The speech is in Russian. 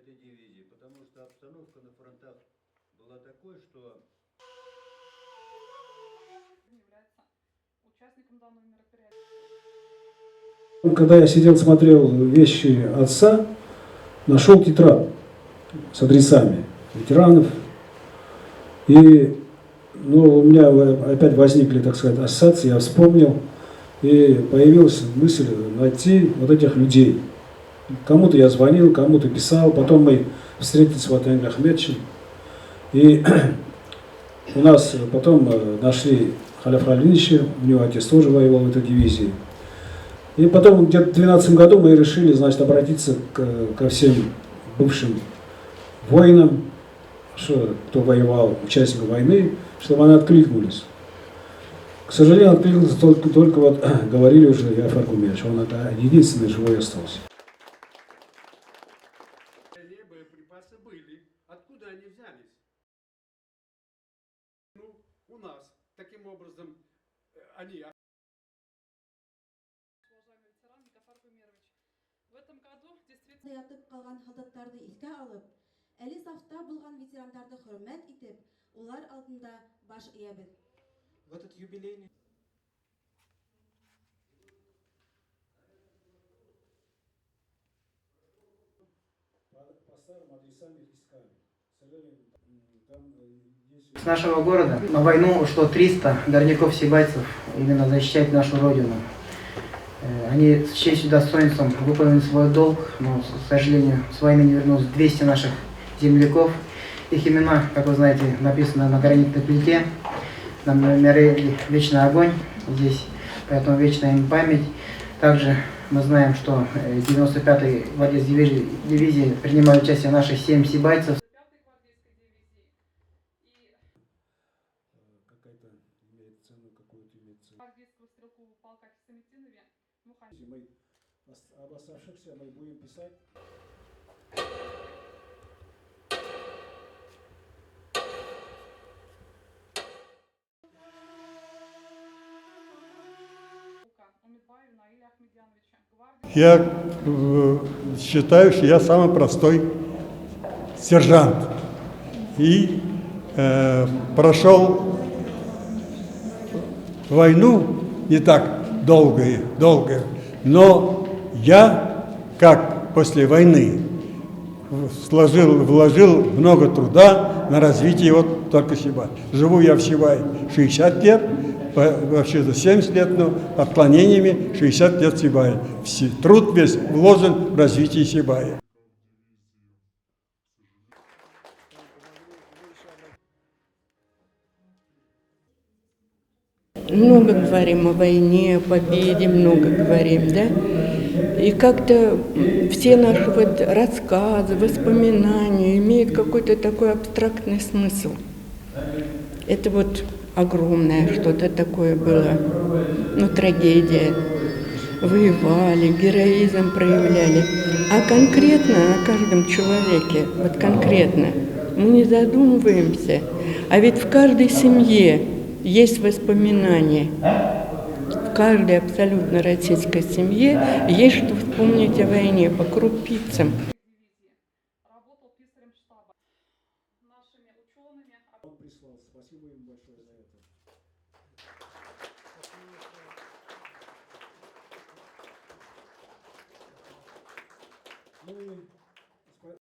этой дивизии, потому что обстановка на фронтах была такой, что... Является участником данного мероприятия. Когда я сидел, смотрел вещи отца, нашел тетрадь с адресами ветеранов. И у меня опять возникли, так сказать, ассоциации, я вспомнил, и появилась мысль найти вот этих людей. Кому-то я звонил, кому-то писал, потом мы встретились с Ватаем Ахмедовичем. И у нас потом нашли Халяфа Алиевича, у него отец тоже воевал в этой дивизии. И потом где-то в 2012 году мы решили, значит, обратиться ко всем бывшим воинам, кто воевал, участникам войны, чтобы они откликнулись. К сожалению, откликнулся только вот, говорили уже Яфар Гумерич, он это единственный живой остался. Боеприпасы были. Откуда они взялись? У нас. Таким образом, они... Уважаемый ветеран Никафар Гумерович, в этом году действительно ятып калган солдаттарды искә алып, әле сафта булган ветерандарды хөрмәт итеп, улар алдында баш иябез. В этот юбилейный С нашего города на войну ушло 300 горняков-сибайцев именно защищать нашу родину. Они с честью и достоинством выполнили свой долг, но, к сожалению, с войны не вернулось 200 наших земляков. Их имена, как вы знаете, написаны на гранитной плите, на мемориале «Вечный огонь» здесь, поэтому вечная им память. Также мы знаем, что в 95-й гвардейской дивизии принимают участие наши 7 сибайцев. Об оставшихся мы будем писать. Я считаю, что я самый простой сержант. И прошел войну не так долгое, но я, как после войны, вложил много труда на развитие вот только Сибая. Живу я в Сибае 60 лет, вообще за 70 лет, но отклонениями 60 лет Сибая. Труд весь вложен в развитие Сибая. Много говорим о войне, о победе, много говорим, да? И как-то все наши вот рассказы, воспоминания имеют какой-то такой абстрактный смысл. Это вот огромное что-то такое было, трагедия. Воевали, героизм проявляли. А конкретно о каждом человеке, вот конкретно, мы не задумываемся. А ведь в каждой семье есть воспоминания. В каждой абсолютно российской семье есть что вспомнить о войне по крупицам. Работал писарем штаба. Нашими учеными. Он прислал. Спасибо им большое за это.